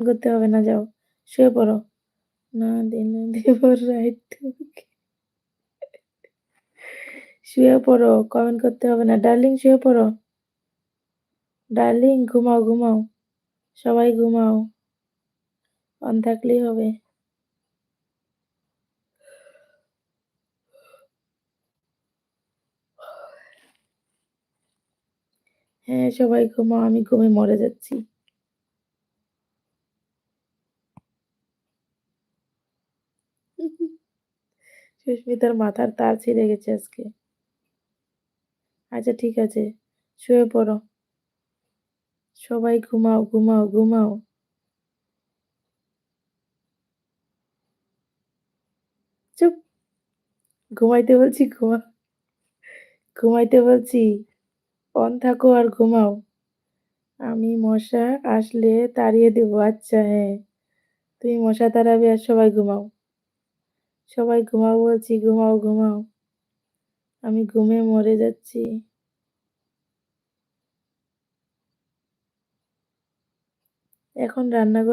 করতে হবে না যাও। শুয়ে পড়ো। না দিনে দেব রাইট তোমাকে। শুয়ে পড়ো। কমেন্ট করতে হবে না। ডার্লিং শুয়ে পড়ো। ডার্লিং ঘুমাও, ঘুমাও। সবাই ঘুমাও। অন থাকলেই হবে। হ্যাঁ, সবাই ঘুমাও। আমি ঘুমে মরে যাচ্ছি। সুস্মিতার মাথার তার ছিঁড়ে গেছে আজকে। আচ্ছা ঠিক আছে। শুয়ে পড়ো। সবাই ঘুমাও, ঘুমাও, ঘুমাও। চুপ! ঘুমাইতে বলছি ঘুমাইতে বলছি। অন থাকো আর ঘুমাও। আমি মশা আসলে তাড়িয়ে দেব। আচ্ছা হ্যাঁ। তুমি মশা তাড়াবে আর সবাই ঘুমাও। সবাই ঘুমাও বলছি, ঘুমাও, ঘুমাও। আমি ঘুমে মরে যাচ্ছি। এখন রান্নাঘরে